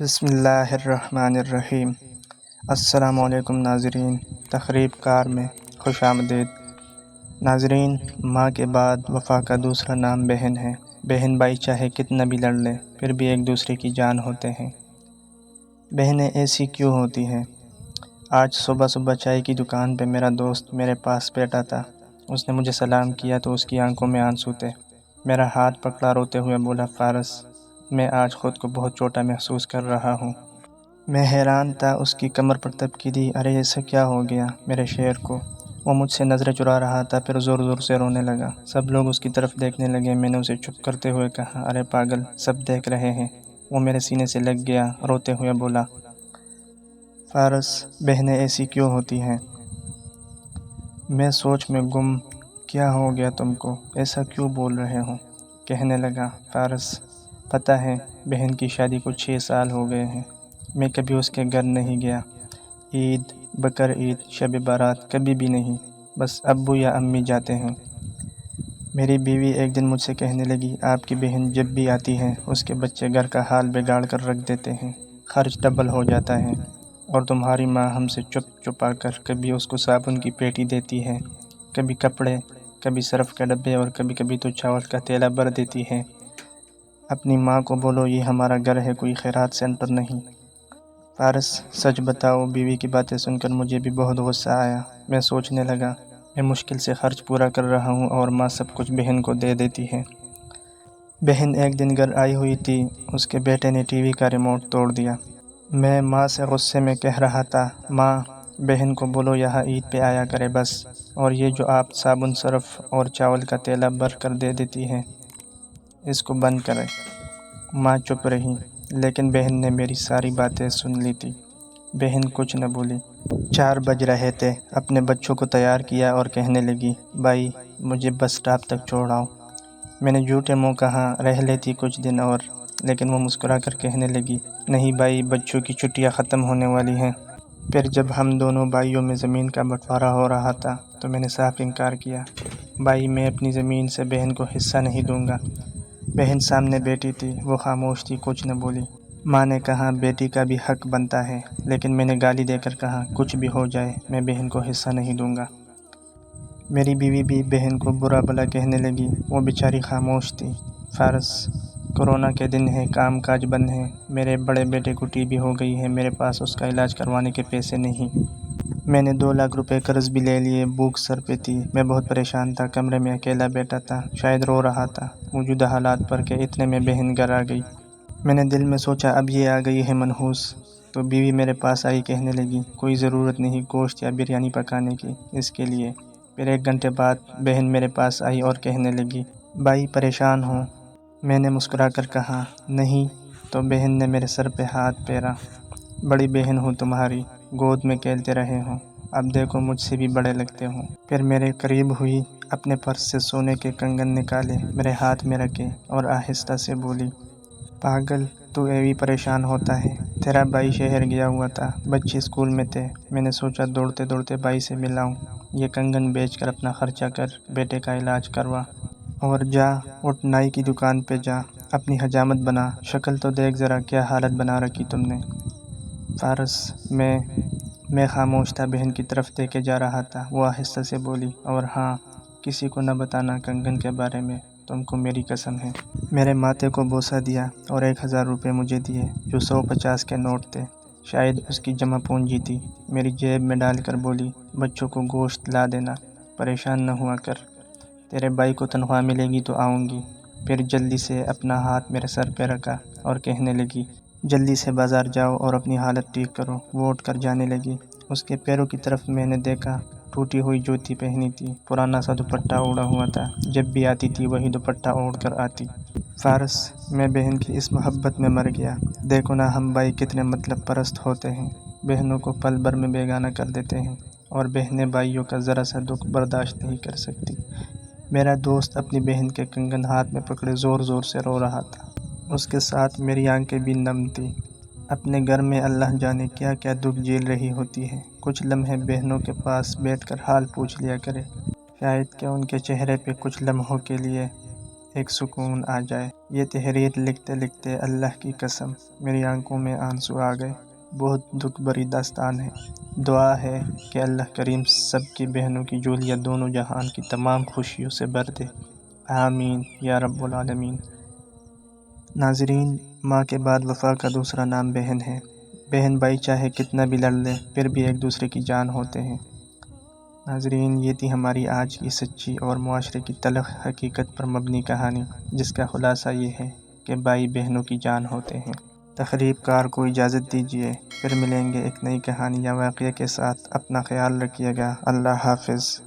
بسم اللہ الرحمن الرحیم۔ السلام علیکم ناظرین، تقریب کار میں خوش آمدید۔ ناظرین، ماں کے بعد وفا کا دوسرا نام بہن ہے۔ بہن بھائی چاہے کتنا بھی لڑ لے پھر بھی ایک دوسرے کی جان ہوتے ہیں۔ بہنیں ایسی کیوں ہوتی ہیں؟ آج صبح صبح چائے کی دکان پہ میرا دوست میرے پاس بیٹھا تھا۔ اس نے مجھے سلام کیا تو اس کی آنکھوں میں آنسو تھے۔ میرا ہاتھ پکڑا روتے ہوئے بولا، فارس، میں آج خود کو بہت چھوٹا محسوس کر رہا ہوں۔ میں حیران تھا، اس کی کمر پر تپکی دی۔ ارے ایسا کیا ہو گیا میرے شیر کو؟ وہ مجھ سے نظریں چرا رہا تھا، پھر زور زور سے رونے لگا۔ سب لوگ اس کی طرف دیکھنے لگے۔ میں نے اسے چپ کرتے ہوئے کہا، ارے پاگل، سب دیکھ رہے ہیں۔ وہ میرے سینے سے لگ گیا، روتے ہوئے بولا، فارس، بہنیں ایسی کیوں ہوتی ہیں؟ میں سوچ میں گم۔ کیا ہو گیا تم کو؟ ایسا کیوں بول رہے ہو؟ کہنے لگا، فارس، پتہ ہے بہن کی شادی کو 6 سال ہو گئے ہیں۔ میں کبھی اس کے گھر نہیں گیا۔ عید، بقر عید، شب بارات کبھی بھی نہیں، بس ابو یا امی جاتے ہیں۔ میری بیوی ایک دن مجھ سے کہنے لگی، آپ کی بہن جب بھی آتی ہے اس کے بچے گھر کا حال بگاڑ کر رکھ دیتے ہیں، خرچ ڈبل ہو جاتا ہے، اور تمہاری ماں ہم سے چھپا کر کبھی اس کو صابن کی پیٹی دیتی ہے، کبھی کپڑے، کبھی صرف کے ڈبے، اور کبھی کبھی تو چاول کا تیلا بھر دیتی ہے۔ اپنی ماں کو بولو یہ ہمارا گھر ہے، کوئی خیرات سینٹر نہیں۔ فارس، سچ بتاؤ، بیوی کی باتیں سن کر مجھے بھی بہت غصہ آیا۔ میں سوچنے لگا، میں مشکل سے خرچ پورا کر رہا ہوں اور ماں سب کچھ بہن کو دے دیتی ہے۔ بہن ایک دن گھر آئی ہوئی تھی، اس کے بیٹے نے ٹی وی کا ریموٹ توڑ دیا۔ میں ماں سے غصے میں کہہ رہا تھا، ماں، بہن کو بولو یہاں عید پہ آیا کرے بس، اور یہ جو آپ صابن، سرف اور چاول کا تیلا بھر کر دے دیتی ہے اس کو بند کرے۔ ماں چپ رہی، لیکن بہن نے میری ساری باتیں سن لی تھی۔ بہن کچھ نہ بولی۔ 4 بج رہے تھے، اپنے بچوں کو تیار کیا اور کہنے لگی، بھائی مجھے بس اسٹاپ تک چھوڑاؤ۔ میں نے جھوٹے منہ کہا، رہ لیتی کچھ دن اور، لیکن وہ مسکرا کر کہنے لگی، نہیں بھائی، بچوں کی چھٹیاں ختم ہونے والی ہیں۔ پھر جب ہم دونوں بھائیوں میں زمین کا بٹوارا ہو رہا تھا تو میں نے صاف انکار کیا، بھائی میں اپنی زمین سے بہن کو حصہ نہیں دوں گا۔ بہن سامنے بیٹی تھی، وہ خاموش تھی، کچھ نہ بولی۔ ماں نے کہا، بیٹی کا بھی حق بنتا ہے، لیکن میں نے گالی دے کر کہا، کچھ بھی ہو جائے میں بہن کو حصہ نہیں دوں گا۔ میری بیوی بھی بہن کو برا بھلا کہنے لگی، وہ بیچاری خاموش تھی۔ فارس، کورونا کے دن ہے، کام کاج بند ہے، میرے بڑے بیٹے کو ٹی بی ہو گئی ہے، میرے پاس اس کا علاج کروانے کے پیسے نہیں۔ میں نے 2 لاکھ روپے قرض بھی لے لیے، بھوک سر پہ تھی، میں بہت پریشان تھا، کمرے میں اکیلا بیٹھا تھا، شاید رو رہا تھا موجودہ حالات پر کہ اتنے میں بہن گھر آ گئی۔ میں نے دل میں سوچا، اب یہ آ گئی ہے منحوس، تو بیوی میرے پاس آئی، کہنے لگی، کوئی ضرورت نہیں گوشت یا بریانی پکانے کی اس کے لیے۔ پھر 1 گھنٹے بعد بہن میرے پاس آئی اور کہنے لگی، بھائی پریشان ہوں؟ میں نے مسکرا کر کہا، نہیں۔ تو بہن نے میرے سر پہ ہاتھ پھیرا، بڑی بہن ہوں تمہاری، گود میں کھیلتے رہے ہوں، اب دیکھو مجھ سے بھی بڑے لگتے ہوں۔ پھر میرے قریب ہوئی، اپنے پرس سے سونے کے کنگن نکالے، میرے ہاتھ میں رکھے اور آہستہ سے بولی، پاگل، تو ایویں پریشان ہوتا ہے؟ تیرا بھائی شہر گیا ہوا تھا، بچے اسکول میں تھے، میں نے سوچا دوڑتے دوڑتے بھائی سے ملاؤں، یہ کنگن بیچ کر اپنا خرچہ کر، بیٹے کا علاج کروا، اور جا اٹھ نائی کی دکان پہ جا، اپنی حجامت بنا، شکل تو دیکھ ذرا کیا حالت بنا رکھی تم نے۔ فارس، میں خاموش تھا، بہن کی طرف دیکھے جا رہا تھا۔ وہ آہستہ سے بولی، اور ہاں، کسی کو نہ بتانا کنگن کے بارے میں، تم کو میری قسم ہے۔ میرے ماتھے کو بوسہ دیا اور 1000 روپے مجھے دیے، جو 150 کے نوٹ تھے، شاید اس کی جمع پونجی تھی۔ میری جیب میں ڈال کر بولی، بچوں کو گوشت لا دینا، پریشان نہ ہوا کر، تیرے بھائی کو تنخواہ ملے گی تو آؤں گی۔ پھر جلدی سے اپنا ہاتھ میرے سر پہ رکھا اور کہنے لگی، جلدی سے بازار جاؤ اور اپنی حالت ٹھیک کرو۔ وہ اٹھ کر جانے لگی۔ اس کے پیروں کی طرف میں نے دیکھا، ٹوٹی ہوئی جوتی پہنی تھی، پرانا سا دوپٹہ اوڑھا ہوا تھا، جب بھی آتی تھی وہی دوپٹہ اوڑھ کر آتی۔ فارس، میں بہن کی اس محبت میں مر گیا۔ دیکھو نا ہم بھائی کتنے مطلب پرست ہوتے ہیں، بہنوں کو پل بھر میں بیگانہ کر دیتے ہیں، اور بہنیں بھائیوں کا ذرا سا دکھ برداشت نہیں کر سکتی۔ میرا دوست اپنی بہن کے کنگن ہاتھ میں پکڑے زور زور سے رو رہا تھا، اس کے ساتھ میری آنکھیں بھی نم تھیں۔ اپنے گھر میں اللہ جانے کیا کیا دکھ جھیل رہی ہوتی ہے، کچھ لمحے بہنوں کے پاس بیٹھ کر حال پوچھ لیا کرے، شاید کہ ان کے چہرے پہ کچھ لمحوں کے لیے ایک سکون آ جائے۔ یہ تحریر لکھتے لکھتے اللہ کی قسم میری آنکھوں میں آنسو آ گئے۔ بہت دکھ بھری داستان ہے۔ دعا ہے کہ اللہ کریم سب کی بہنوں کی جولیاں دونوں جہان کی تمام خوشیوں سے بھر دے، آمین یا رب العالمین۔ ناظرین، ماں کے بعد وفا کا دوسرا نام بہن ہے۔ بہن بھائی چاہے کتنا بھی لڑ لیں پھر بھی ایک دوسرے کی جان ہوتے ہیں۔ ناظرین، یہ تھی ہماری آج کی سچی اور معاشرے کی تلخ حقیقت پر مبنی کہانی، جس کا خلاصہ یہ ہے کہ بھائی بہنوں کی جان ہوتے ہیں۔ تخریب کار کو اجازت دیجیے، پھر ملیں گے ایک نئی کہانی یا واقعے کے ساتھ۔ اپنا خیال رکھیے گا۔ اللہ حافظ۔